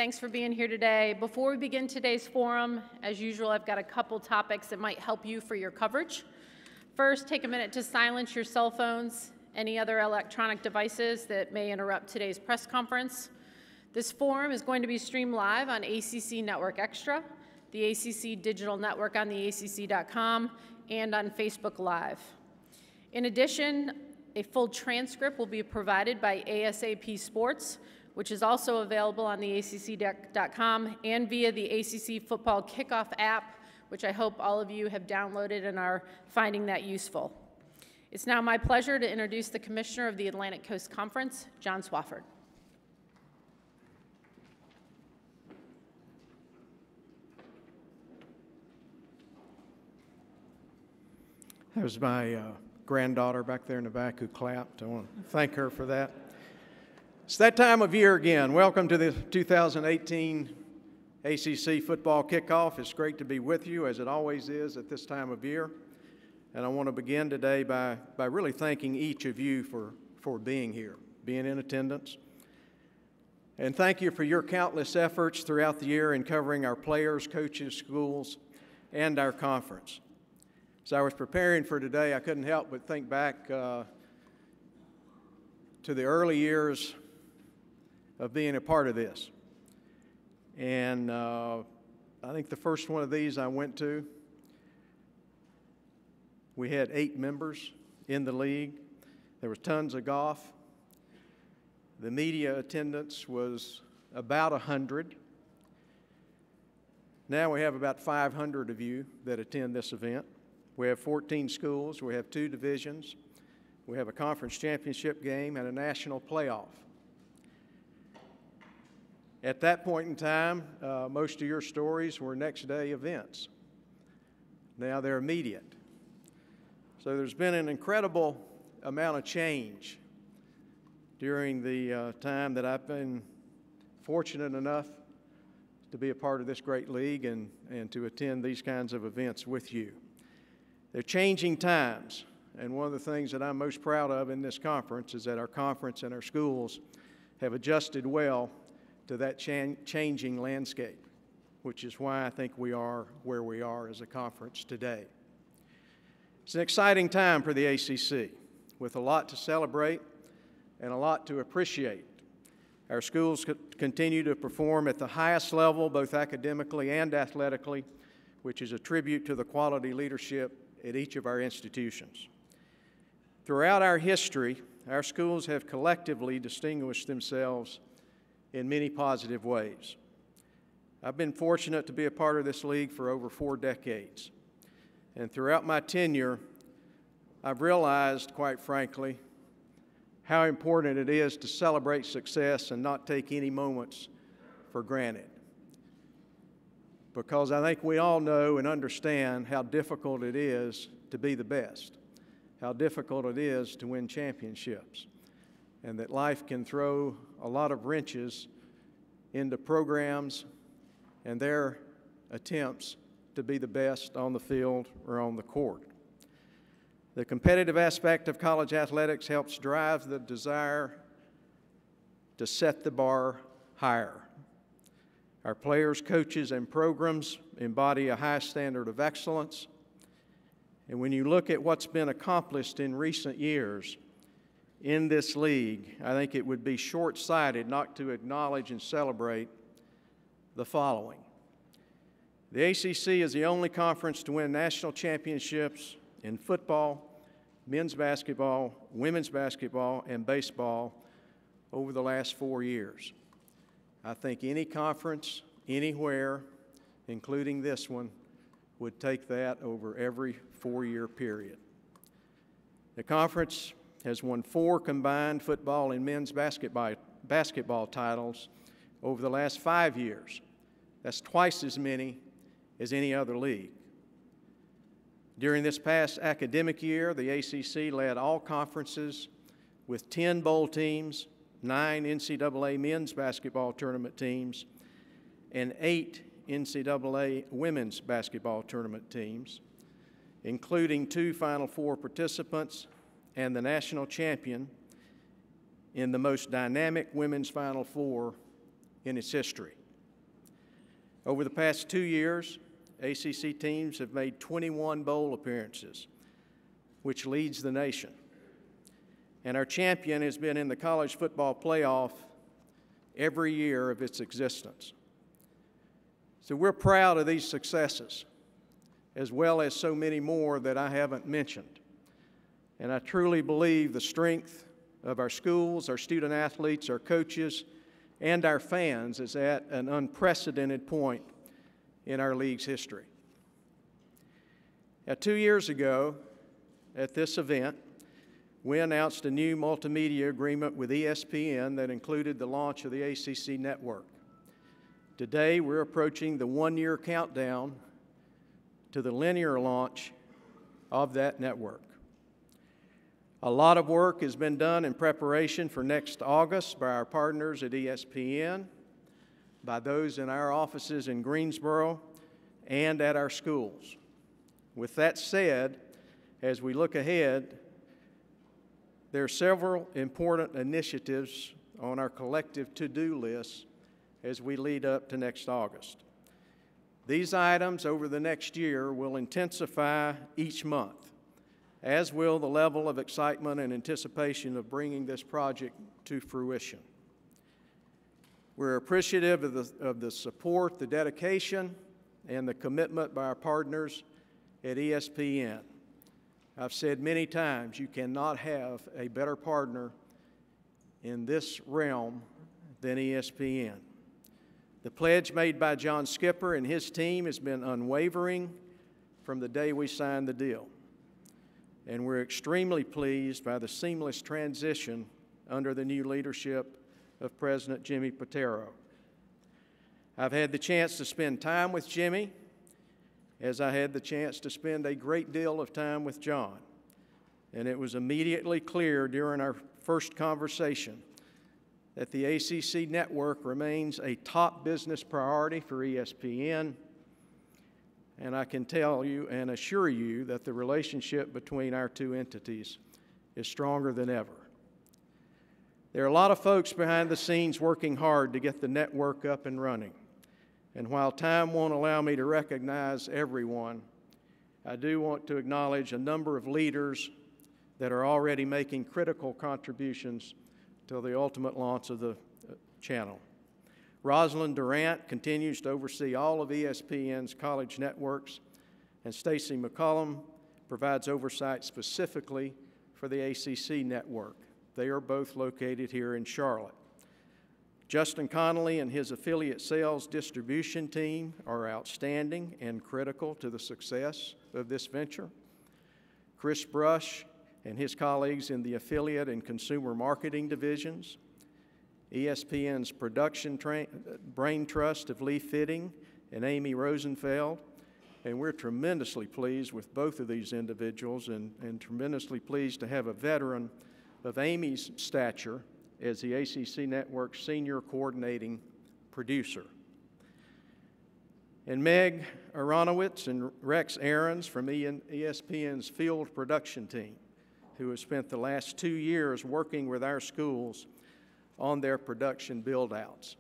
Thanks for being here today. Before we begin today's forum, as usual, I've got a couple topics that might help you for your coverage. First, take a minute to silence your cell phones, any other electronic devices that may interrupt today's press conference. This forum is going to be streamed live on ACC Network Extra, the ACC Digital Network on the ACC.com, and on Facebook Live. In addition, a full transcript will be provided by ASAP Sports, which is also available on the ACC.com and via the ACC Football Kickoff app, which I hope all of you have downloaded and are finding that useful. It's now my pleasure to introduce the Commissioner of the Atlantic Coast Conference, John Swafford. There's my granddaughter back there in the back who clapped. I want to thank her for that. It's that time of year again. Welcome to the 2018 ACC Football Kickoff. It's great to be with you, as it always is at this time of year. And I want to begin today by really thanking each of you for being here, being in attendance. And thank you for your countless efforts throughout the year in covering our players, coaches, schools, and our conference. As I was preparing for today, I couldn't help but think back to the early years of being a part of this. And I think the first one of these I went to, we had 8 members in the league. There was tons of golf. The media attendance was about 100. Now we have about 500 of you that attend this event. We have 14 schools. We have 2 divisions. We have a conference championship game and a national playoff. At that point in time, most of your stories were next day events. Now they're immediate. So there's been an incredible amount of change during the time that I've been fortunate enough to be a part of this great league and to attend these kinds of events with you. They're changing times, and one of the things that I'm most proud of in this conference is that our conference and our schools have adjusted well to that changing landscape, which is why I think we are where we are as a conference today. It's an exciting time for the ACC, with a lot to celebrate and a lot to appreciate. Our schools continue to perform at the highest level, both academically and athletically, which is a tribute to the quality leadership at each of our institutions. Throughout our history, our schools have collectively distinguished themselves in many positive ways. I've been fortunate to be a part of this league for over 4 decades. And throughout my tenure, I've realized, quite frankly, how important it is to celebrate success and not take any moments for granted. Because I think we all know and understand how difficult it is to be the best, how difficult it is to win championships, and that life can throw a lot of wrenches into programs and their attempts to be the best on the field or on the court. The competitive aspect of college athletics helps drive the desire to set the bar higher. Our players, coaches, and programs embody a high standard of excellence. And when you look at what's been accomplished in recent years in this league, I think it would be short-sighted not to acknowledge and celebrate the following. The ACC is the only conference to win national championships in football, men's basketball, women's basketball, and baseball over the last 4 years. I think any conference, anywhere, including this one, would take that over every 4-year period. The conference has won 4 combined football and men's basketball titles over the last 5 years. That's twice as many as any other league. During this past academic year, the ACC led all conferences with 10 bowl teams, 9 NCAA men's basketball tournament teams, and 8 NCAA women's basketball tournament teams, including 2 Final Four participants and the national champion in the most dynamic women's Final Four in its history. Over the past 2 years, ACC teams have made 21 bowl appearances, which leads the nation. And our champion has been in the college football playoff every year of its existence. So we're proud of these successes, as well as so many more that I haven't mentioned. And I truly believe the strength of our schools, our student athletes, our coaches, and our fans is at an unprecedented point in our league's history. Now, 2 years ago, at this event, we announced a new multimedia agreement with ESPN that included the launch of the ACC network. Today, we're approaching the one-year countdown to the linear launch of that network. A lot of work has been done in preparation for next August by our partners at ESPN, by those in our offices in Greensboro, and at our schools. With that said, as we look ahead, there are several important initiatives on our collective to-do list as we lead up to next August. These items over the next year will intensify each month, as will the level of excitement and anticipation of bringing this project to fruition. We're appreciative of the support, the dedication, and the commitment by our partners at ESPN. I've said many times, you cannot have a better partner in this realm than ESPN. The pledge made by John Skipper and his team has been unwavering from the day we signed the deal. And we're extremely pleased by the seamless transition under the new leadership of President Jimmy Patero. I've had the chance to spend time with Jimmy, as I had the chance to spend a great deal of time with John. And it was immediately clear during our first conversation that the ACC network remains a top business priority for ESPN. And I can tell you and assure you that the relationship between our two entities is stronger than ever. There are a lot of folks behind the scenes working hard to get the network up and running. And while time won't allow me to recognize everyone, I do want to acknowledge a number of leaders that are already making critical contributions to the ultimate launch of the channel. Rosalind Durant continues to oversee all of ESPN's college networks, and Stacy McCollum provides oversight specifically for the ACC network. They are both located here in Charlotte. Justin Connolly and his affiliate sales distribution team are outstanding and critical to the success of this venture. Chris Brush and his colleagues in the affiliate and consumer marketing divisions, ESPN's production brain trust of Lee Fitting and Amy Rosenfeld, and we're tremendously pleased with both of these individuals and tremendously pleased to have a veteran of Amy's stature as the ACC Network's senior coordinating producer. And Meg Aronowitz and Rex Aarons from ESPN's field production team, who has spent the last 2 years working with our schools on their production build-outs.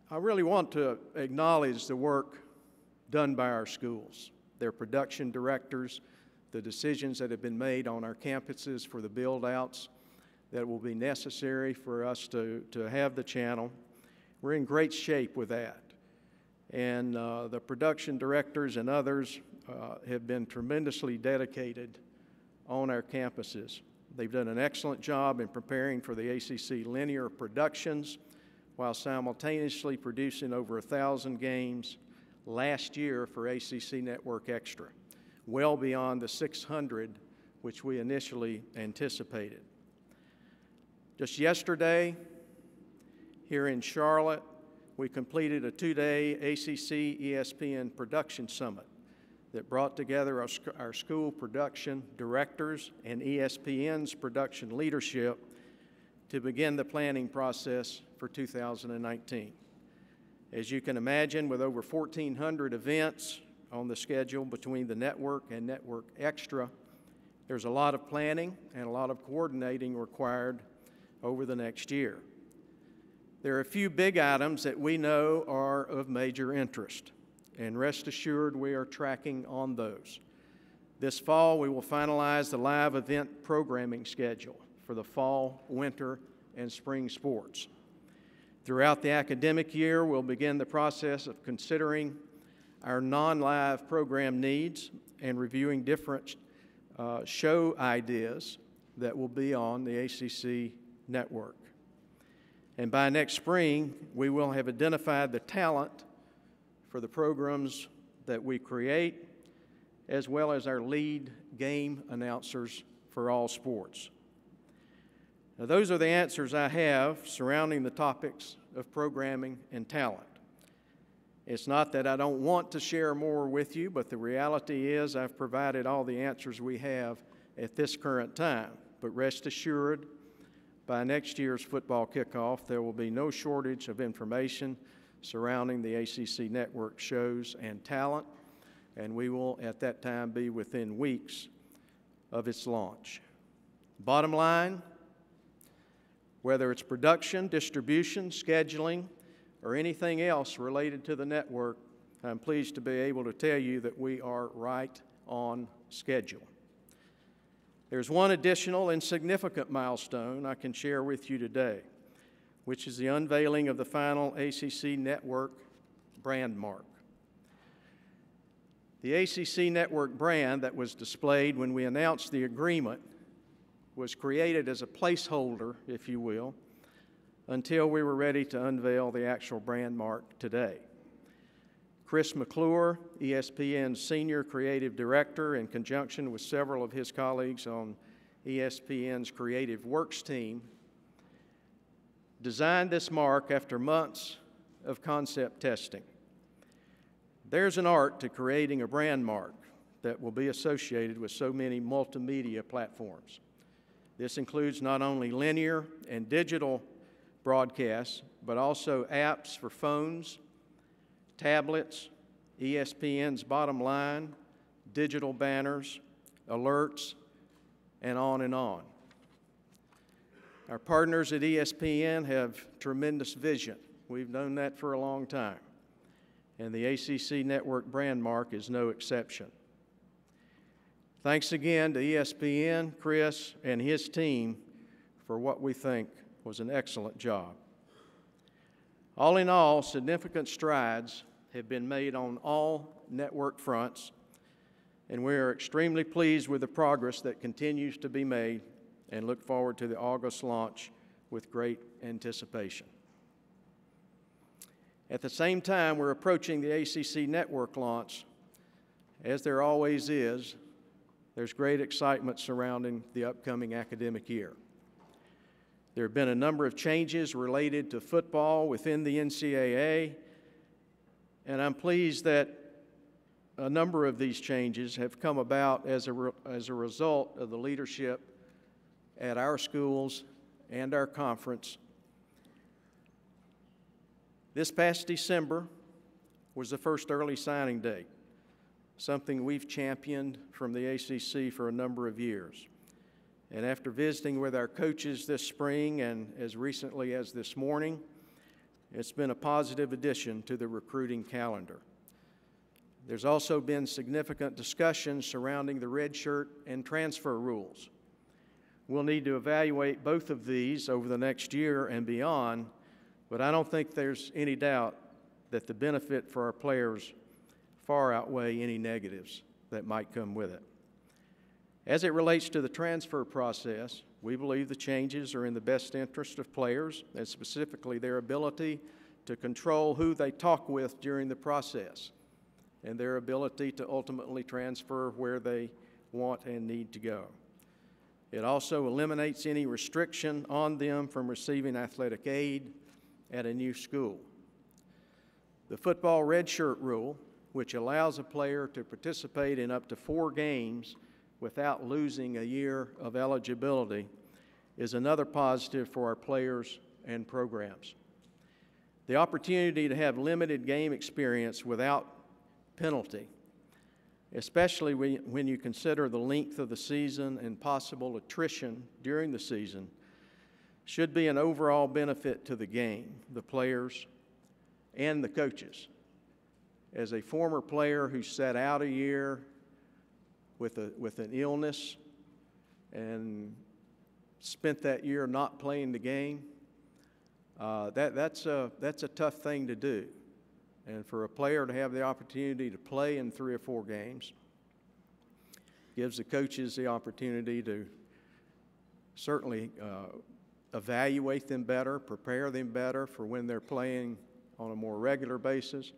I really want to acknowledge the work done by our schools, their production directors, the decisions that have been made on our campuses for the build-outs that will be necessary for us to have the channel. We're in great shape with that. And the production directors and others have been tremendously dedicated on our campuses. They've done an excellent job in preparing for the ACC linear productions while simultaneously producing over 1,000 games last year for ACC Network Extra, well beyond the 600 which we initially anticipated. Just yesterday, here in Charlotte, we completed a 2-day ACC ESPN Production Summit that brought together our school production directors and ESPN's production leadership to begin the planning process for 2019. As you can imagine, with over 1,400 events on the schedule between the network and Network Extra, there's a lot of planning and a lot of coordinating required over the next year. There are a few big items that we know are of major interest, and rest assured we are tracking on those. This fall, we will finalize the live event programming schedule for the fall, winter, and spring sports. Throughout the academic year, we'll begin the process of considering our non-live program needs and reviewing different show ideas that will be on the ACC network. And by next spring, we will have identified the talent for the programs that we create, as well as our lead game announcers for all sports. Now, those are the answers I have surrounding the topics of programming and talent. It's not that I don't want to share more with you, but the reality is I've provided all the answers we have at this current time. But rest assured, by next year's football kickoff, there will be no shortage of information surrounding the ACC network shows and talent, and we will at that time be within weeks of its launch. Bottom line, whether it's production, distribution, scheduling, or anything else related to the network, I'm pleased to be able to tell you that we are right on schedule. There's one additional and significant milestone I can share with you today, which is the unveiling of the final ACC Network brand mark. The ACC Network brand that was displayed when we announced the agreement was created as a placeholder, if you will, until we were ready to unveil the actual brand mark today. Chris McClure, ESPN's Senior Creative Director, in conjunction with several of his colleagues on ESPN's Creative Works team, designed this mark after months of concept testing. There's an art to creating a brand mark that will be associated with so many multimedia platforms. This includes not only linear and digital broadcasts, but also apps for phones, tablets, ESPN's Bottom Line, digital banners, alerts, and on and on. Our partners at ESPN have tremendous vision. We've known that for a long time, and the ACC Network brand mark is no exception. Thanks again to ESPN, Chris, and his team for what we think was an excellent job. All in all, significant strides have been made on all network fronts, and we are extremely pleased with the progress that continues to be made and look forward to the August launch with great anticipation. At the same time, we're approaching the ACC Network launch. As there always is, there's great excitement surrounding the upcoming academic year. There have been a number of changes related to football within the NCAA, and I'm pleased that a number of these changes have come about as a result of the leadership at our schools and our conference. This past December was the first early signing date, something we've championed from the ACC for a number of years. And after visiting with our coaches this spring and as recently as this morning, it's been a positive addition to the recruiting calendar. There's also been significant discussion surrounding the redshirt and transfer rules. We'll need to evaluate both of these over the next year and beyond, but I don't think there's any doubt that the benefit for our players far outweigh any negatives that might come with it. As it relates to the transfer process, we believe the changes are in the best interest of players, and specifically their ability to control who they talk with during the process, and their ability to ultimately transfer where they want and need to go. It also eliminates any restriction on them from receiving athletic aid at a new school. The football redshirt rule, which allows a player to participate in up to 4 games without losing a year of eligibility, is another positive for our players and programs. The opportunity to have limited game experience without penalty, especially when you consider the length of the season and possible attrition during the season, should be an overall benefit to the game, the players, and the coaches. As a former player who sat out a year with an illness and spent that year not playing the game, that's a tough thing to do. And for a player to have the opportunity to play in 3 or 4 games gives the coaches the opportunity to certainly evaluate them better, prepare them better for when they're playing on a more regular basis.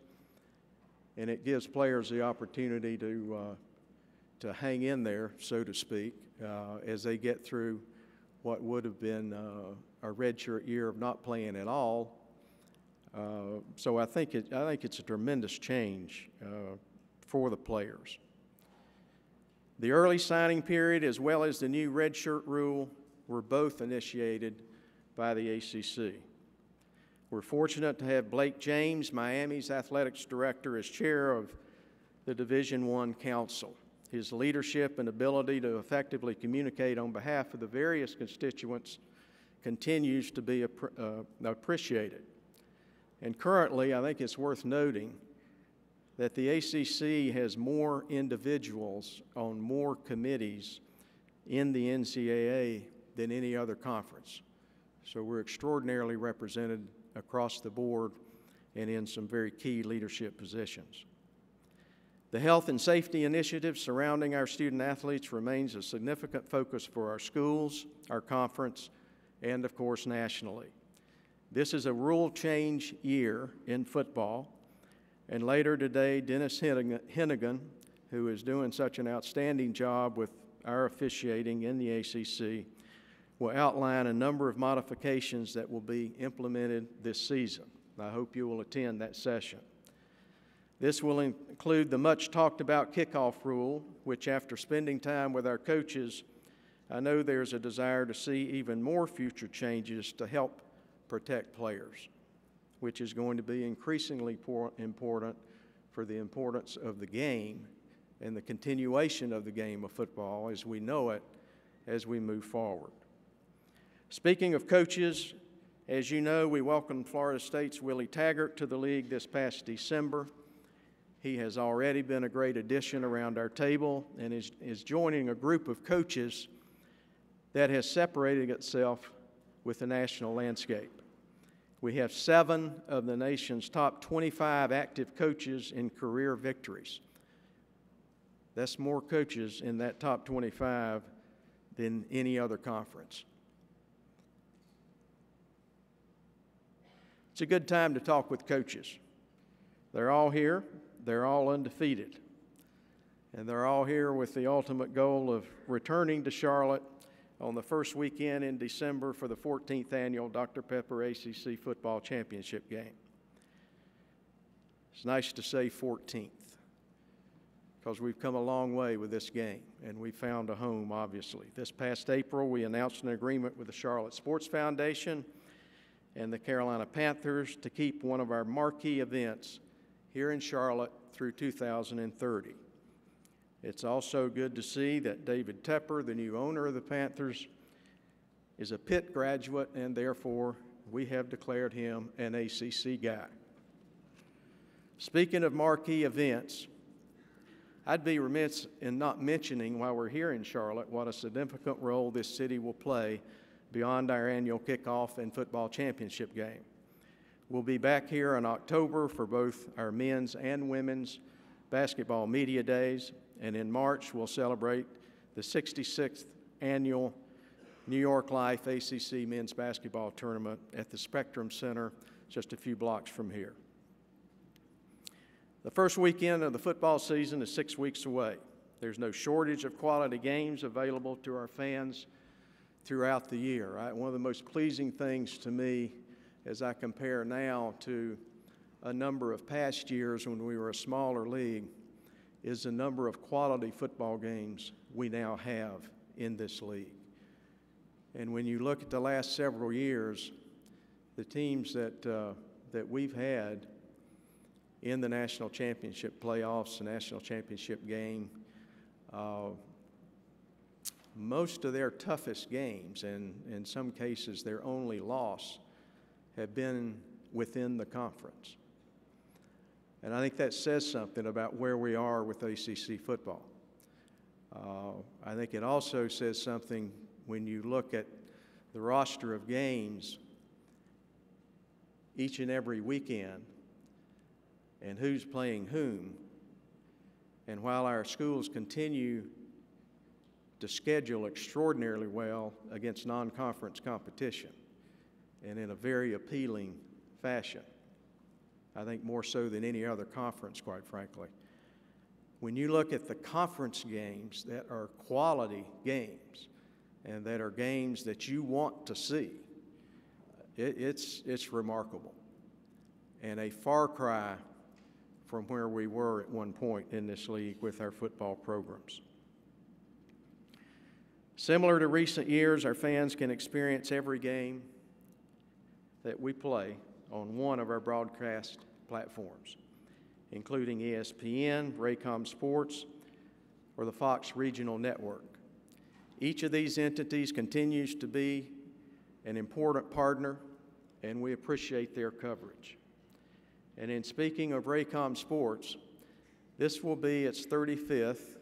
And it gives players the opportunity to hang in there, so to speak, as they get through what would have been a redshirt year of not playing at all. So I think it's a tremendous change for the players. The early signing period, as well as the new redshirt rule, were both initiated by the ACC. We're fortunate to have Blake James, Miami's athletics director, as chair of the Division I Council. His leadership and ability to effectively communicate on behalf of the various constituents continues to be appreciated. And currently, I think it's worth noting that the ACC has more individuals on more committees in the NCAA than any other conference. So we're extraordinarily represented across the board and in some very key leadership positions. The health and safety initiative surrounding our student athletes remains a significant focus for our schools, our conference, and of course nationally. This is a rule change year in football, and later today, Dennis Hennigan, who is doing such an outstanding job with our officiating in the ACC, will outline a number of modifications that will be implemented this season. I hope you will attend that session. This will include the much talked about kickoff rule, which after spending time with our coaches, I know there's a desire to see even more future changes to help protect players, which is going to be increasingly important for the importance of the game and the continuation of the game of football as we know it as we move forward. Speaking of coaches, as you know, we welcomed Florida State's Willie Taggart to the league this past December. He has already been a great addition around our table and is joining a group of coaches that has separated itself with the national landscape. We have 7 of the nation's top 25 active coaches in career victories. That's more coaches in that top 25 than any other conference. It's a good time to talk with coaches. They're all here. They're all undefeated. And they're all here with the ultimate goal of returning to Charlotte on the first weekend in December for the 14th annual Dr. Pepper ACC Football Championship game. It's nice to say 14th because we've come a long way with this game and we found a home, obviously. This past April, we announced an agreement with the Charlotte Sports Foundation and the Carolina Panthers to keep one of our marquee events here in Charlotte through 2030. It's also good to see that David Tepper, the new owner of the Panthers, is a Pitt graduate, and therefore we have declared him an ACC guy. Speaking of marquee events, I'd be remiss in not mentioning while we're here in Charlotte what a significant role this city will play beyond our annual kickoff and football championship game. We'll be back here in October for both our men's and women's basketball media days, and in March we'll celebrate the 66th annual New York Life ACC men's basketball tournament at the Spectrum Center just a few blocks from here. The first weekend of the football season is 6 weeks away. There's no shortage of quality games available to our fans throughout the year. Right? One of the most pleasing things to me as I compare now to a number of past years when we were a smaller league is the number of quality football games we now have in this league. And when you look at the last several years, the teams that we've had in the national championship playoffs, the national championship game, most of their toughest games, and in some cases their only loss, have been within the conference. And I think that says something about where we are with ACC football. I think it also says something when you look at the roster of games each and every weekend and who's playing whom. And while our schools continue to schedule extraordinarily well against non-conference competition and in a very appealing fashion, I think more so than any other conference, quite frankly. When you look at the conference games that are quality games and that are games that you want to see, it's remarkable and a far cry from where we were at one point in this league with our football programs. Similar to recent years, our fans can experience every game that we play on one of our broadcast platforms, including ESPN, Raycom Sports, or the Fox Regional Network. Each of these entities continues to be an important partner, and we appreciate their coverage. And in speaking of Raycom Sports, this will be its 35th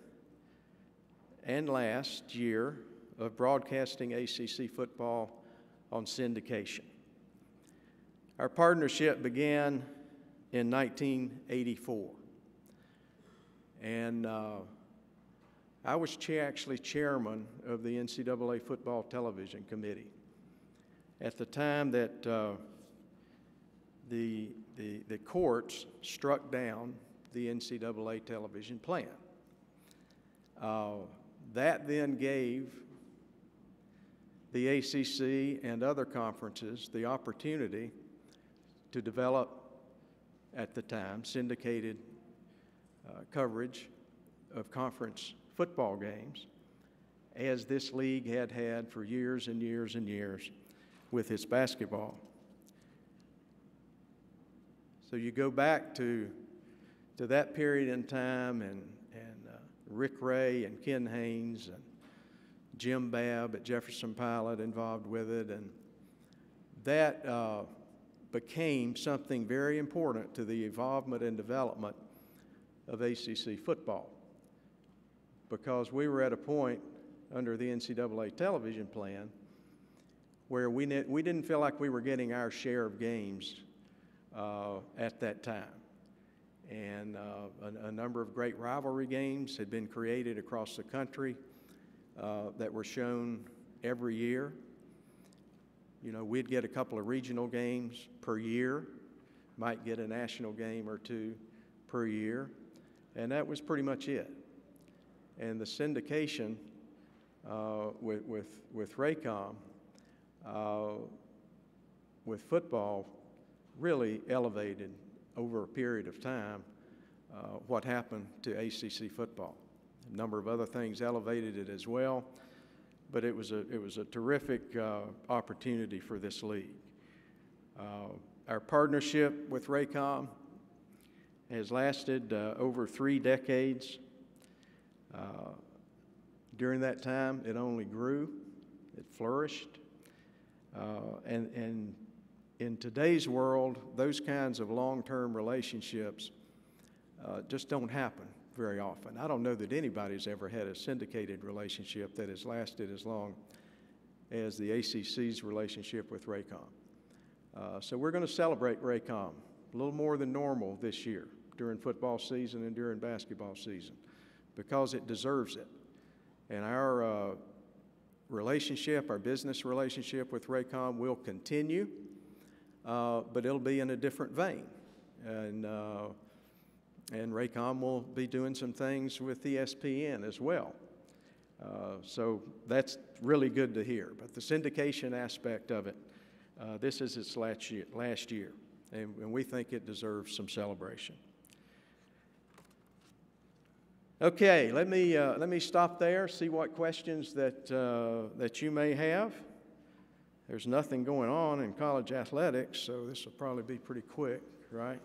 and last year of broadcasting ACC football on syndication. Our partnership began in 1984, and I was actually chairman of the NCAA Football Television Committee at the time that the courts struck down the NCAA television plan. That then gave the ACC and other conferences the opportunity to develop, at the time, syndicated coverage of conference football games, as this league had had for years and years and years with its basketball. So you go back to that period in time, and Rick Ray and Ken Haynes and Jim Babb at Jefferson Pilot involved with it, and that became something very important to the involvement and development of ACC football, because we were at a point under the NCAA television plan where we didn't feel like we were getting our share of games at that time. And a number of great rivalry games had been created across the country that were shown every year. You know, we'd get a couple of regional games per year, might get a national game or two per year, and that was pretty much it. And the syndication with Raycom, with football, really elevated over a period of time what happened to ACC football. A number of other things elevated it as well, but it was a terrific opportunity for this league. Our partnership with Raycom has lasted over 3 decades. During that time, it only grew, it flourished, and in today's world, those kinds of long-term relationships just don't happen very often. I don't know that anybody's ever had a syndicated relationship that has lasted as long as the ACC's relationship with Raycom. So we're going to celebrate Raycom a little more than normal this year during football season and during basketball season, because it deserves it. And our relationship, our business relationship with Raycom will continue, but it'll be in a different vein. And Raycom will be doing some things with ESPN as well. So that's really good to hear. But the syndication aspect of it, this is its last year, and we think it deserves some celebration. Okay, let me stop there, see what questions that you may have. There's nothing going on in college athletics, so this will probably be pretty quick, right?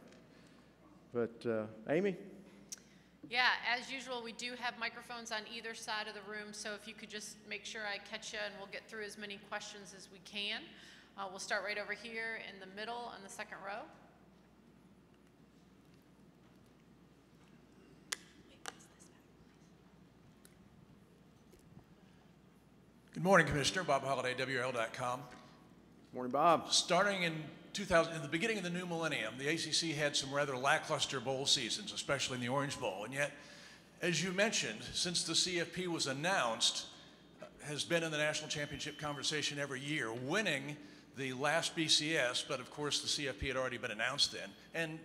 But Amy? Yeah, as usual, we do have microphones on either side of the room, so if you could just make sure I catch you, and we'll get through as many questions as we can. We'll start right over here in the middle on the second row. Good morning, Commissioner. Bob Holliday, WRL.com. Morning, Bob. Starting in the beginning of the new millennium, the ACC had some rather lackluster bowl seasons, especially in the Orange Bowl. And yet, as you mentioned, since the CFP was announced, has been in the national championship conversation every year, winning the last BCS, but of course the CFP had already been announced then, and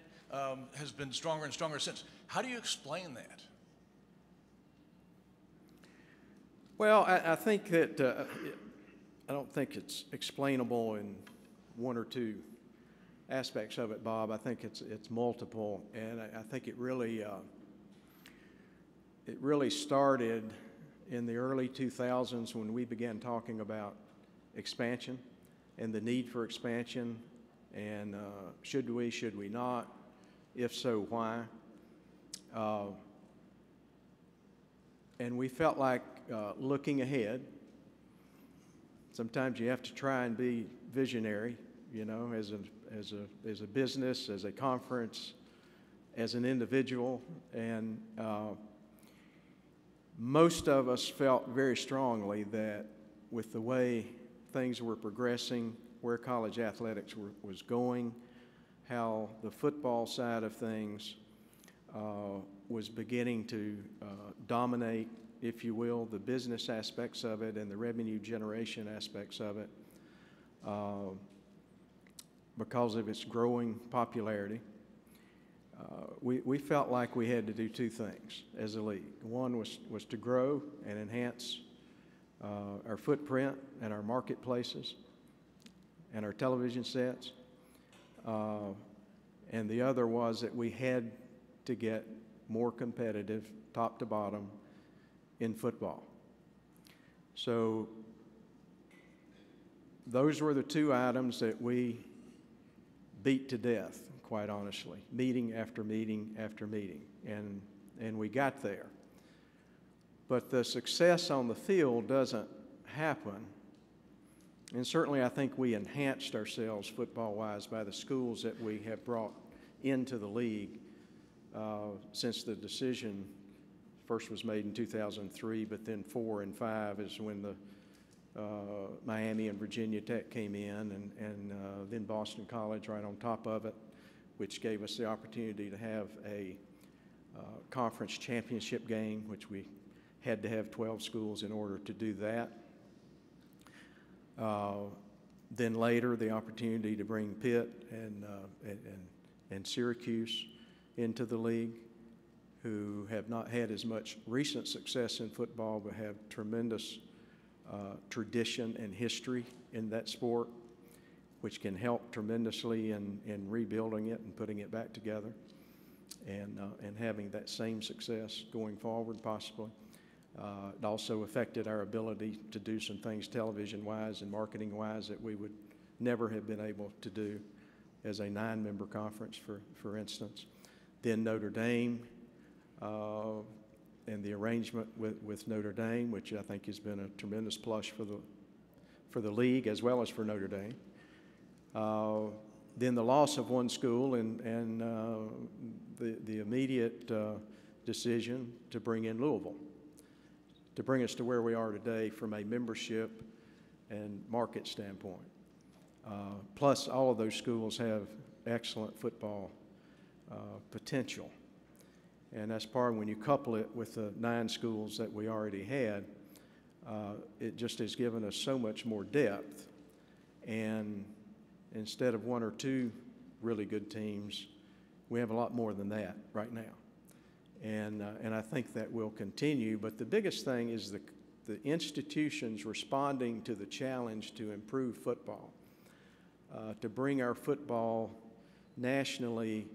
has been stronger and stronger since. How do you explain that? Well, I think that I don't think it's explainable in one or two aspects of it, Bob. I think it's multiple, and I think it really started in the early 2000s when we began talking about expansion and the need for expansion, and should we not? If so, why? And we felt like looking ahead. Sometimes you have to try and be visionary, you know, as a business, as a conference, as an individual, and most of us felt very strongly that with the way things were progressing, where college athletics was going, how the football side of things was beginning to dominate, if you will, the business aspects of it and the revenue generation aspects of it because of its growing popularity. We felt like we had to do two things as a league. One was to grow and enhance our footprint and our marketplaces and our television sets. And the other was that we had to get more competitive, top to bottom, in football. So those were the two items that we beat to death, quite honestly, meeting after meeting after meeting, and we got there. But the success on the field doesn't happen, and certainly I think we enhanced ourselves football-wise by the schools that we have brought into the league since the decision first was made in 2003, but then 4 and 5 is when the Miami and Virginia Tech came in, and then Boston College right on top of it, which gave us the opportunity to have a conference championship game, which we had to have 12 schools in order to do that. Then later, the opportunity to bring Pitt and Syracuse into the league, who have not had as much recent success in football, but have tremendous tradition and history in that sport, which can help tremendously in rebuilding it and putting it back together, and having that same success going forward, possibly. It also affected our ability to do some things television-wise and marketing-wise that we would never have been able to do as a 9-member conference, for instance. Then Notre Dame, and the arrangement with Notre Dame, which I think has been a tremendous plus for the league as well as for Notre Dame. Then the loss of one school and the immediate decision to bring in Louisville, to bring us to where we are today from a membership and market standpoint. Plus, all of those schools have excellent football potential. And that's part when you couple it with the 9 schools that we already had, it just has given us so much more depth. And instead of 1 or 2 really good teams, we have a lot more than that right now. And I think that will continue. But the biggest thing is the institutions responding to the challenge to improve football, to bring our football nationally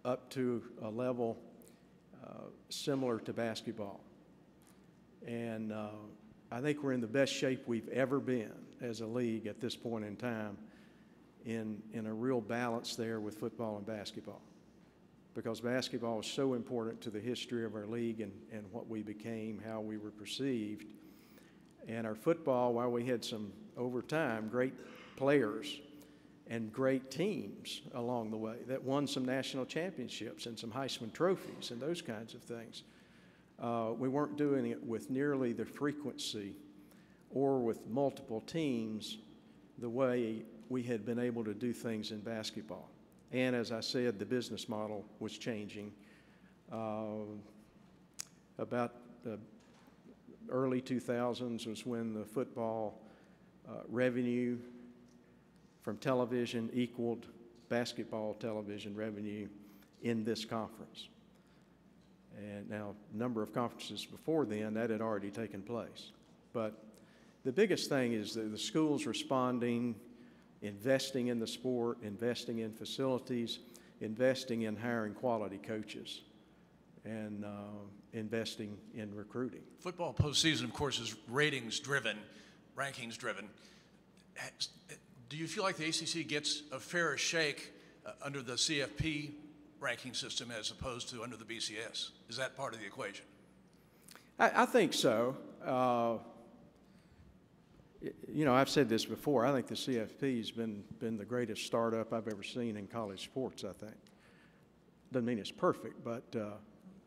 up to a level similar to basketball. And I think we're in the best shape we've ever been as a league at this point in time, in a real balance there with football and basketball. because basketball is so important to the history of our league and what we became, how we were perceived. And our football, while we had some, over time, great players and great teams along the way that won some national championships and some Heisman trophies and those kinds of things, we weren't doing it with nearly the frequency or with multiple teams the way we had been able to do things in basketball. And as I said, the business model was changing. About the early 2000s was when the football revenue from television equaled basketball television revenue in this conference. And now, a number of conferences before then, that had already taken place. But the biggest thing is that the schools responding, investing in the sport, investing in facilities, investing in hiring quality coaches, and investing in recruiting. Football postseason, of course, is ratings-driven, rankings-driven. Do you feel like the ACC gets a fairer shake under the CFP ranking system as opposed to under the BCS? Is that part of the equation? I think so. You know, I've said this before. I think the CFP's been the greatest startup I've ever seen in college sports, I think. Doesn't mean it's perfect, but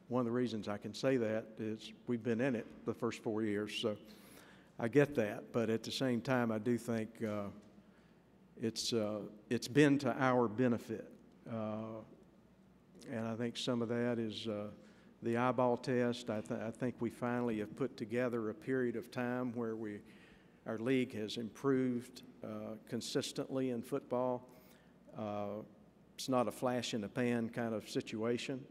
one of the reasons I can say that is we've been in it the first 4 years, so I get that. But at the same time, I do think it's been to our benefit. And I think some of that is the eyeball test. I think we finally have put together a period of time where our league has improved consistently in football. It's not a flash in the pan kind of situation.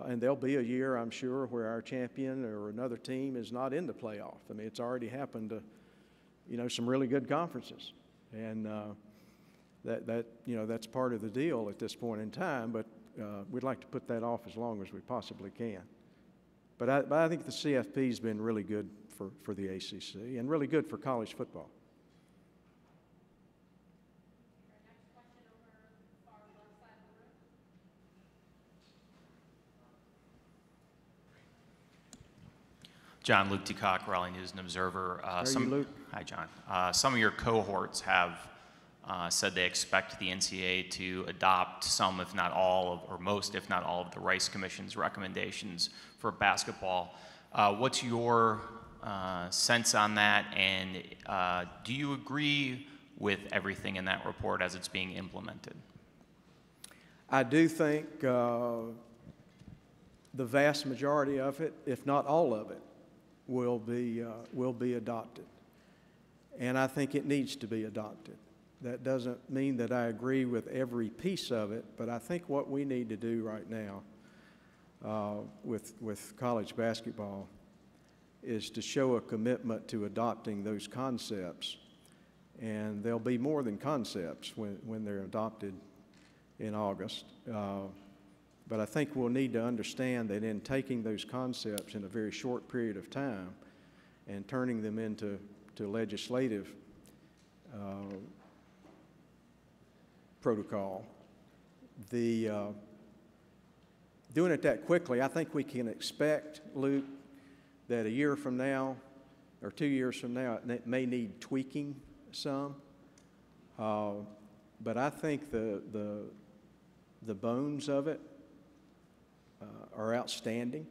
And there'll be a year, I'm sure, where our champion or another team is not in the playoff. I mean, it's already happened to, you know, some really good conferences. And that's part of the deal at this point in time, but we'd like to put that off as long as we possibly can. But I think the CFP's been really good for the ACC and really good for college football. Next question over the far left side of the room. John, Luke Teacock, Raleigh News and Observer. How are you, Luke? Hi, John. Some of your cohorts have said they expect the NCAA to adopt some, if not all, or most, if not all, of the Rice Commission's recommendations for basketball. What's your sense on that, and do you agree with everything in that report as it's being implemented? I do think the vast majority of it, if not all of it, will be adopted. And I think it needs to be adopted. That doesn't mean that I agree with every piece of it, but I think what we need to do right now with college basketball is to show a commitment to adopting those concepts. And there'll be more than concepts when they're adopted in August. But I think we'll need to understand that in taking those concepts in a very short period of time and turning them into legislative protocol, doing it that quickly, I think we can expect, Luke, that a year from now or 2 years from now it may need tweaking some. But I think the bones of it are outstanding,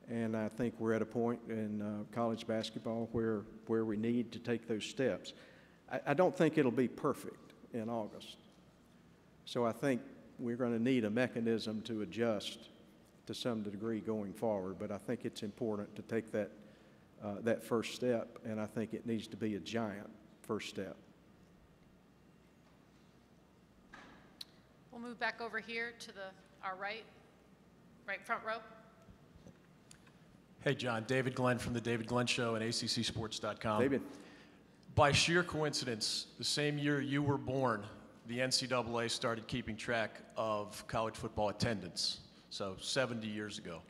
and I think we're at a point in college basketball where we need to take those steps. I don't think it'll be perfect in August, so I think we're going to need a mechanism to adjust to some degree going forward, but I think it's important to take that first step, and I think it needs to be a giant first step. We'll move back over here to our right front row. Hey, John. David Glenn from The David Glenn Show and ACCSports.com. David. By sheer coincidence, the same year you were born, the NCAA started keeping track of college football attendance, so 70 years ago.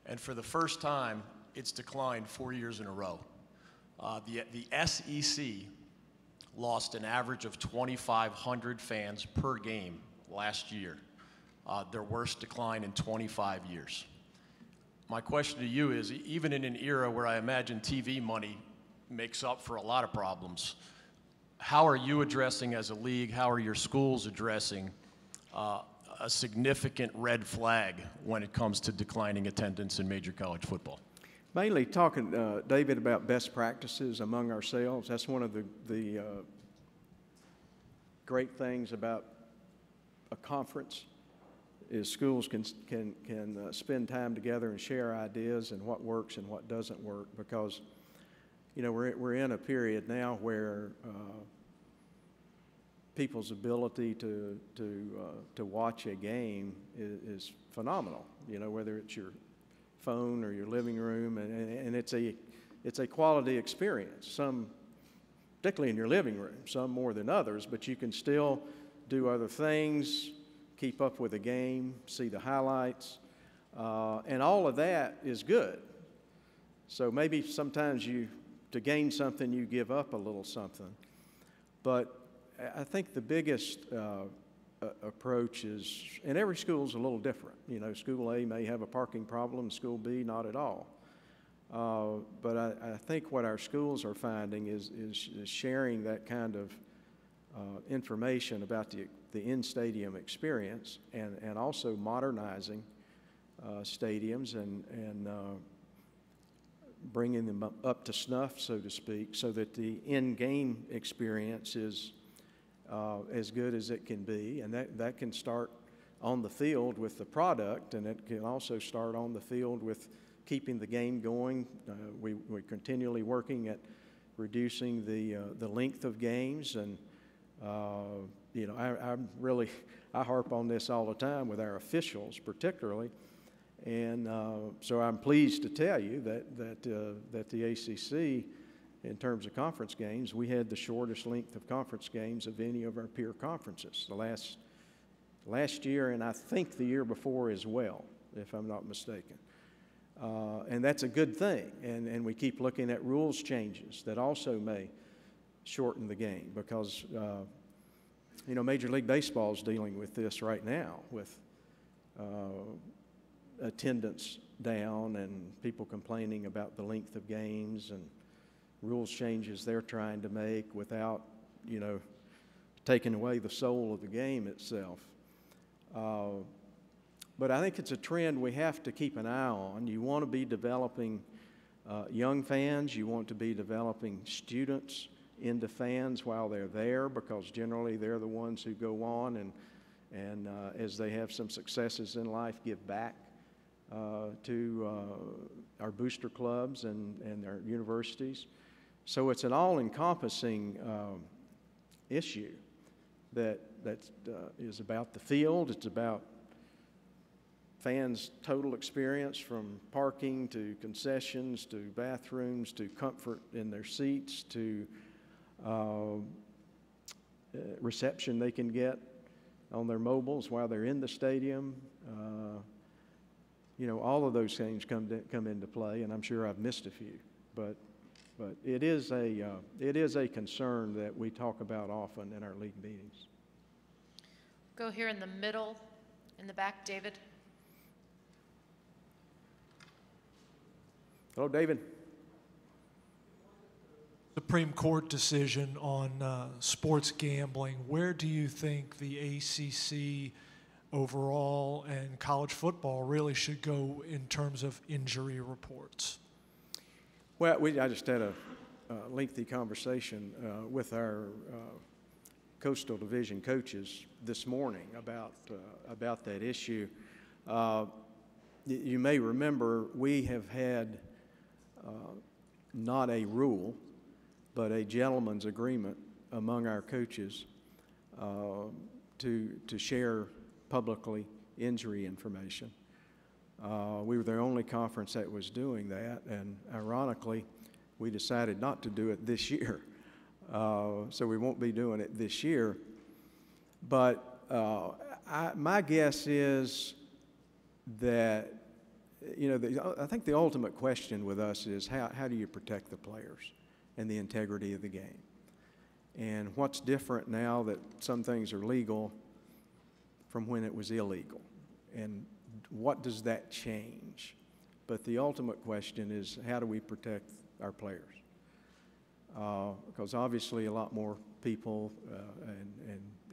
And for the first time, it's declined 4 years in a row. The SEC lost an average of 2,500 fans per game last year. their worst decline in 25 years. My question to you is, even in an era where I imagine TV money makes up for a lot of problems, how are you addressing as a league, how are your schools addressing a significant red flag when it comes to declining attendance in major college football? Mainly talking, David, about best practices among ourselves. That's one of the great things about a conference is schools can spend time together and share ideas and what works and what doesn't work, because you know we're in a period now where people's ability to watch a game is phenomenal. You know, whether it's your phone or your living room, and it's a quality experience. Some, particularly in your living room, some more than others, but you can still do other things, keep up with the game, see the highlights, and all of that is good. So maybe sometimes to gain something, you give up a little something. But I think the biggest approach is, and every school is a little different. You know, school A may have a parking problem, school B not at all. But I think what our schools are finding is sharing that kind of information about the in-stadium experience, and also modernizing stadiums and bringing them up to snuff, so to speak, so that the in-game experience is as good as it can be. And that can start on the field with the product, and it can also start on the field with keeping the game going. We're continually working at reducing the length of games, and you know, I harp on this all the time with our officials, particularly, and so I'm pleased to tell you that the ACC, in terms of conference games, we had the shortest length of conference games of any of our peer conferences the last year, and I think the year before as well, if I'm not mistaken. And that's a good thing, and we keep looking at rules changes that also may shorten the game, because you know, Major League Baseball is dealing with this right now, with attendance down and people complaining about the length of games and rules changes they're trying to make without, you know, taking away the soul of the game itself. But I think it's a trend we have to keep an eye on. You want to be developing young fans. You want to be developing students into fans while they're there, because generally they're the ones who go on and as they have some successes in life, give back to our booster clubs and our universities. So it's an all-encompassing issue that is about the field. It's about fans' total experience, from parking to concessions to bathrooms to comfort in their seats to reception they can get on their mobiles while they're in the stadium. You know, all of those things come into play, and I'm sure I've missed a few, but it is a concern that we talk about often in our league meetings. Go here in the middle, in the back, David. Hello, David. Supreme Court decision on sports gambling, where do you think the ACC overall and college football really should go in terms of injury reports? Well, I just had a lengthy conversation with our Coastal Division coaches this morning about that issue. You may remember we have had not a rule, but a gentleman's agreement among our coaches to share publicly injury information. We were the only conference that was doing that, and ironically, we decided not to do it this year. So we won't be doing it this year. But my guess is that, you know, I think the ultimate question with us is how do you protect the players and the integrity of the game? And what's different now that some things are legal from when it was illegal. And what does that change? But the ultimate question is, how do we protect our players? Because obviously a lot more people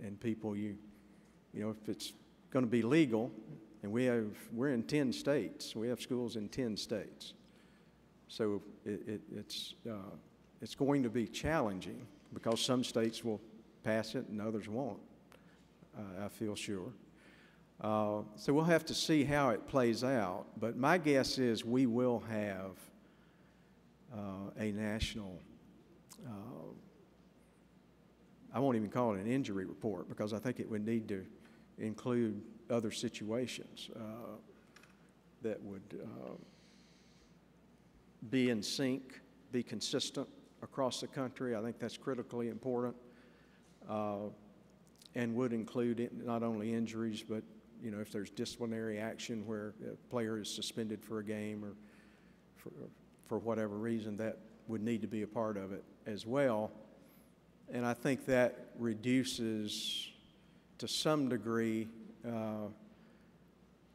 and people you know, if it's going to be legal, and we're in 10 states. We have schools in 10 states. So it's going to be challenging because some states will pass it and others won't, I feel sure. So we'll have to see how it plays out. But my guess is we will have a national, I won't even call it an injury report because I think it would need to include other situations that would be in sync, be consistent across the country. I think that's critically important, and would include not only injuries, but you know, if there's disciplinary action where a player is suspended for a game or for whatever reason, that would need to be a part of it as well. And I think that reduces, to some degree,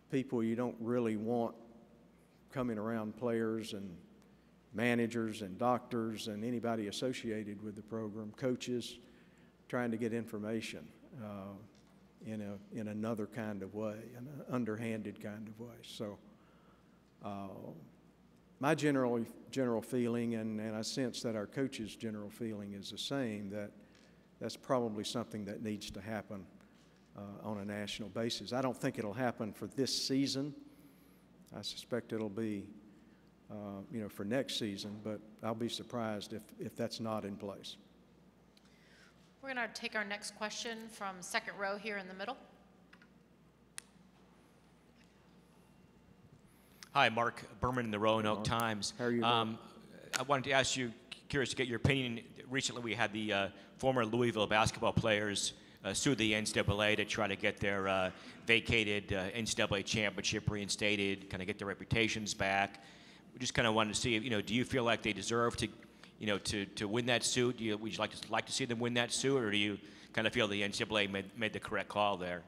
people you don't really want coming around players and managers and doctors and anybody associated with the program, coaches, trying to get information in another kind of way, an underhanded kind of way. So my general feeling, and I sense that our coaches' general feeling is the same, that that's probably something that needs to happen on a national basis. I don't think it'll happen for this season. I suspect it'll be, you know, for next season, but I'll be surprised if that's not in place. We're going to take our next question from second row here in the middle. Hi, Mark Berman in the Roanoke Times. How are you? I wanted to ask you, curious to get your opinion. Recently we had the former Louisville basketball players sue the NCAA to try to get their vacated NCAA championship reinstated, kind of get their reputations back. We just kind of wanted to see, you know, do you feel like they deserve to, you know, to win that suit? Would you like to see them win that suit, or do you kind of feel the NCAA made the correct call there?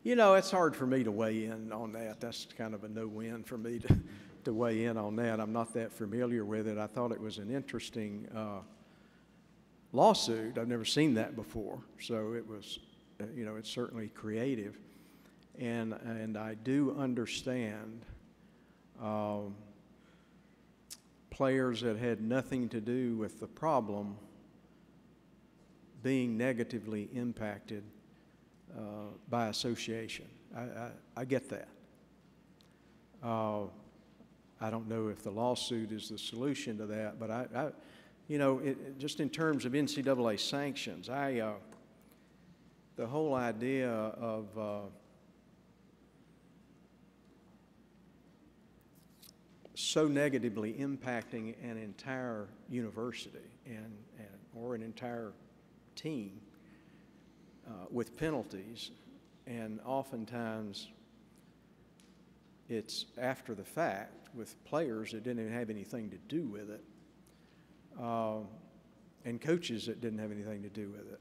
You know, it's hard for me to weigh in on that. That's kind of a no-win for me to weigh in on that. I'm not that familiar with it. I thought it was an interesting lawsuit. I've never seen that before. So it was, you know, it's certainly creative. And I do understand players that had nothing to do with the problem being negatively impacted by association. I get that. I don't know if the lawsuit is the solution to that, but I you know, just in terms of NCAA sanctions, the whole idea of so negatively impacting an entire university or an entire team with penalties, and oftentimes it's after the fact with players that didn't even have anything to do with it, and coaches that didn't have anything to do with it.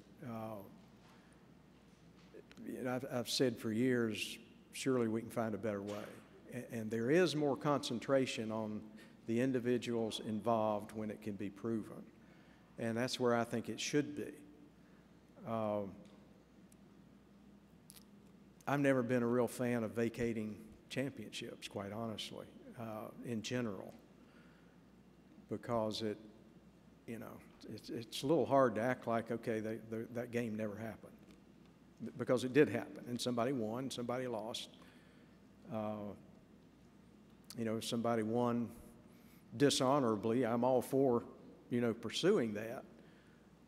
You know, I've said for years, surely we can find a better way. And there is more concentration on the individuals involved when it can be proven. And that's where I think it should be. I've never been a real fan of vacating championships, quite honestly, in general, because you know, it's a little hard to act like, okay, that game never happened, because it did happen, and somebody won, somebody lost. You know, if somebody won dishonorably, I'm all for, you know, pursuing that,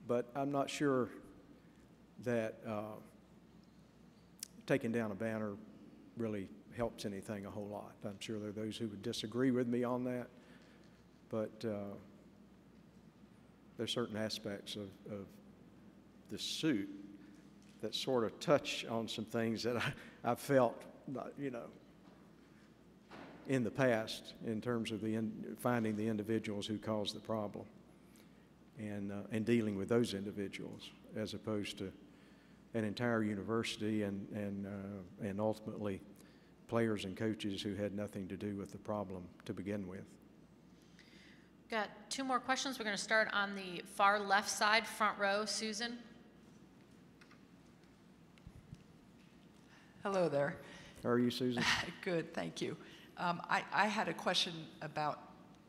but I'm not sure that taking down a banner really helps anything a whole lot. I'm sure there are those who would disagree with me on that, but there's certain aspects of the suit that sort of touch on some things that I felt, you know, in the past in terms of finding the individuals who caused the problem and dealing with those individuals, as opposed to an entire university and ultimately players and coaches who had nothing to do with the problem to begin with. Got 2 more questions. We're going to start on the far left side, front row. Susan. Hello there. How are you, Susan? Good, thank you. I had a question about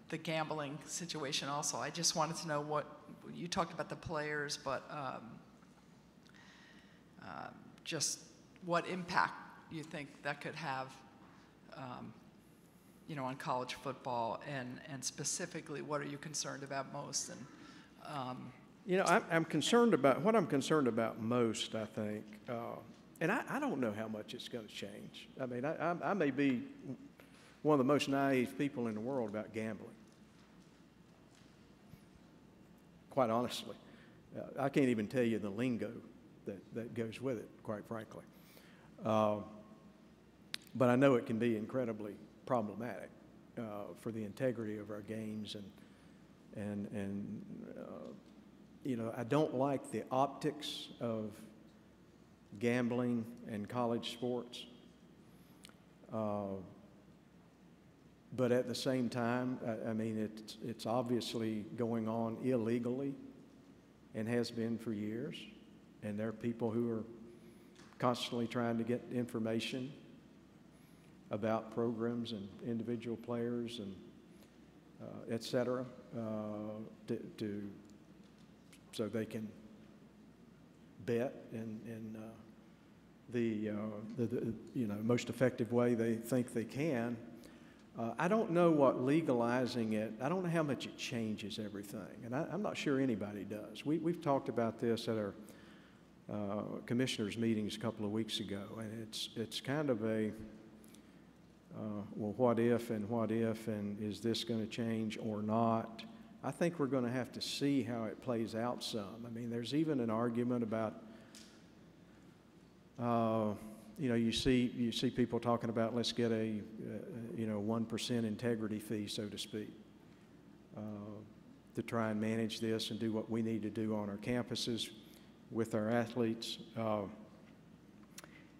the gambling situation also. I just wanted to know what, you talked about the players, but just what impact you think that could have, you know, on college football, and specifically, what are you concerned about most? And you know, I'm concerned about, what I'm concerned about most, I think, and I don't know how much it's going to change. I mean, I may be one of the most naive people in the world about gambling. Quite honestly. I can't even tell you the lingo that goes with it, quite frankly. But I know it can be incredibly problematic for the integrity of our games, and you know, I don't like the optics of gambling and college sports. But at the same time, I mean, it's obviously going on illegally and has been for years. And there are people who are constantly trying to get information about programs and individual players and et cetera, so they can bet in the you know, most effective way they think they can. I don't know what legalizing it, I don't know how much it changes everything, and I'm not sure anybody does. We've talked about this at our commissioners' meetings a couple of weeks ago, and it's kind of a, well, what if, and is this going to change or not? I think we're going to have to see how it plays out some. I mean, there's even an argument about, you know, you see people talking about, let's get a you know, 1% integrity fee, so to speak, to try and manage this and do what we need to do on our campuses with our athletes. And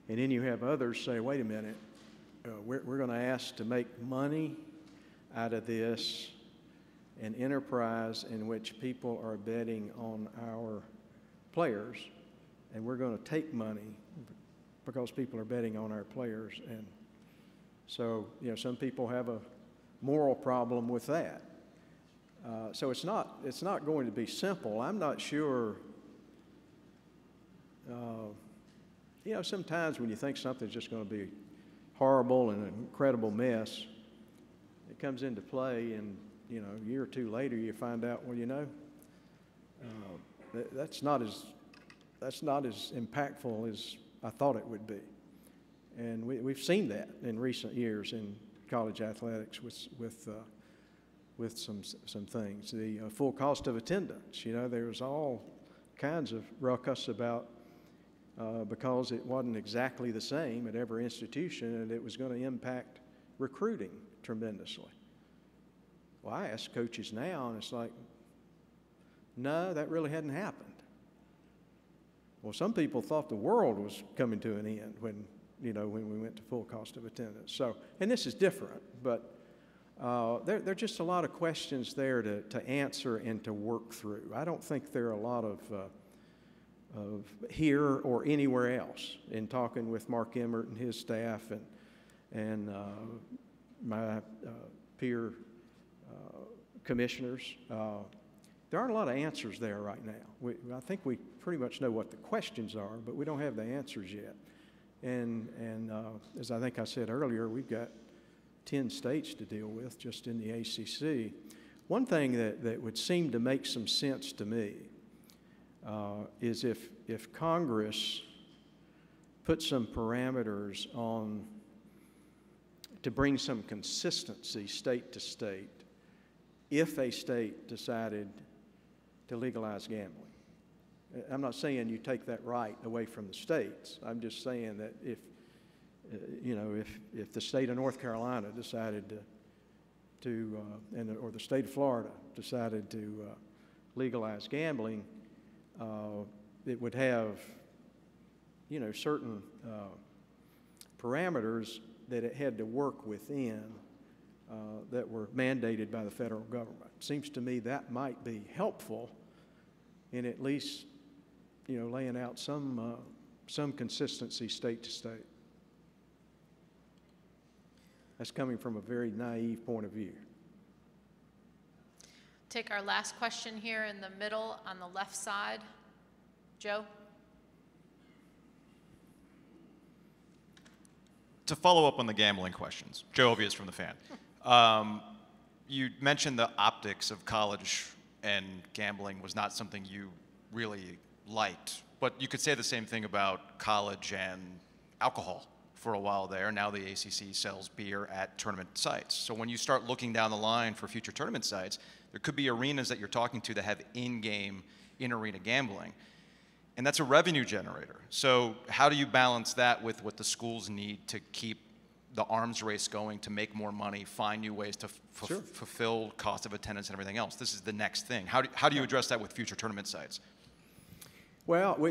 then you have others say, wait a minute, we're going to ask to make money out of this, an enterprise in which people are betting on our players, and we're going to take money because people are betting on our players. And so, you know, some people have a moral problem with that. So it's not going to be simple. I'm not sure, you know, sometimes when you think something's just going to be horrible and an incredible mess, it comes into play, and, you know, a year or two later you find out, well, you know, that's not as impactful as I thought it would be. And we've seen that in recent years in college athletics with some things. The full cost of attendance, you know, there was all kinds of ruckus about because it wasn't exactly the same at every institution, and it was going to impact recruiting tremendously. Well, I ask coaches now, and it's like, no, that really hadn't happened. Well, some people thought the world was coming to an end when we went to full cost of attendance. So, and this is different, but there are just a lot of questions there to answer and to work through. I don't think there are a lot of here or anywhere else in talking with Mark Emmert and his staff and my peer commissioners. There aren't a lot of answers there right now. I think we pretty much know what the questions are, but we don't have the answers yet. And as I think I said earlier, we've got 10 states to deal with just in the ACC. One thing that would seem to make some sense to me is if Congress put some parameters on to bring some consistency state to state if a state decided to legalize gambling. I'm not saying you take that right away from the states. I'm just saying that if the state of North Carolina decided or the state of Florida decided to legalize gambling, it would have certain parameters that it had to work within that were mandated by the federal government. Seems to me that might be helpful in at least, laying out some consistency state to state. That's coming from a very naive point of view. Take our last question here in the middle on the left side. Joe? To follow up on the gambling questions, Joe Ovius from The Fan. You mentioned the optics of college and gambling was not something you really liked, but you could say the same thing about college and alcohol for a while there. Now the ACC sells beer at tournament sites. So when you start looking down the line for future tournament sites, there could be arenas that you're talking to that have in-game, in-arena gambling. And that's a revenue generator. So how do you balance that with what the schools need to keep the arms race going, to make more money, find new ways to fulfill cost of attendance and everything else? This is the next thing. How do you address that with future tournament sites? Well,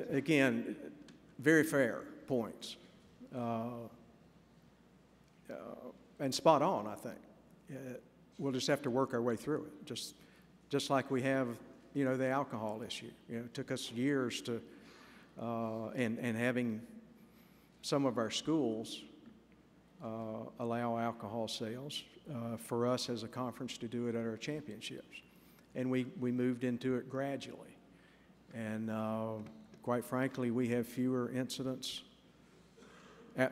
again, very fair points. And spot on, I think. We'll just have to work our way through it, just like we have, the alcohol issue. It took us years to, and having some of our schools allow alcohol sales for us as a conference to do it at our championships. And we moved into it gradually. And quite frankly, we have fewer incidents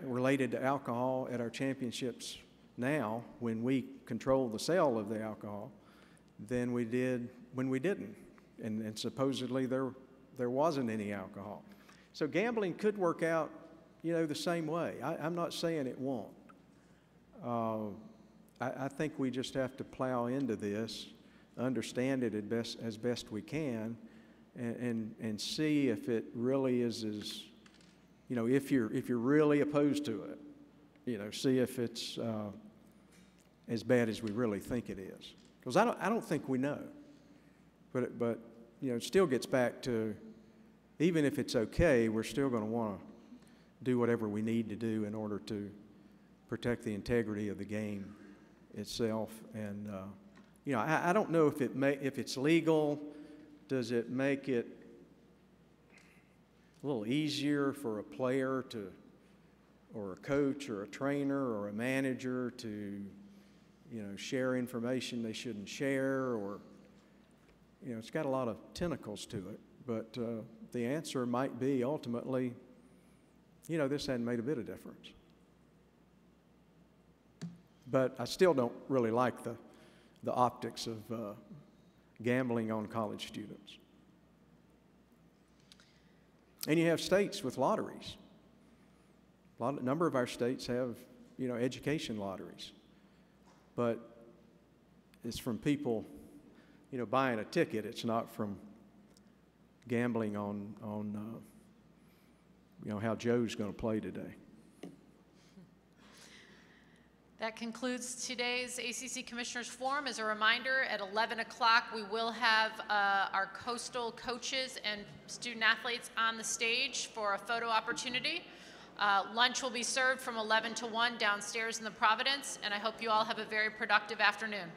related to alcohol at our championships now, when we control the sale of the alcohol, than we did when we didn't. And supposedly there wasn't any alcohol. So gambling could work out, the same way. I'm not saying it won't. I think we just have to plow into this, understand it as best we can, and see if it really is as, if you're really opposed to it, see if it's as bad as we really think it is. Because I don't think we know. But it still gets back to, even if it's okay, we're still going to want to do whatever we need to do in order to protect the integrity of the game itself. And I don't know if it's legal. Does it make it a little easier for a player to, or a coach or a trainer or a manager to, share information they shouldn't share, or it's got a lot of tentacles to it, but the answer might be ultimately, this hadn't made a bit of difference. But I still don't really like the optics of gambling on college students. And you have states with lotteries. A number of our states have, education lotteries, but it's from people buying a ticket. It's not from gambling on how Joe's going to play today. That concludes today's ACC Commissioners Forum. As a reminder, at 11 o'clock, we will have our coastal coaches and student athletes on the stage for a photo opportunity. Lunch will be served from 11 to 1 downstairs in the Providence, and I hope you all have a very productive afternoon.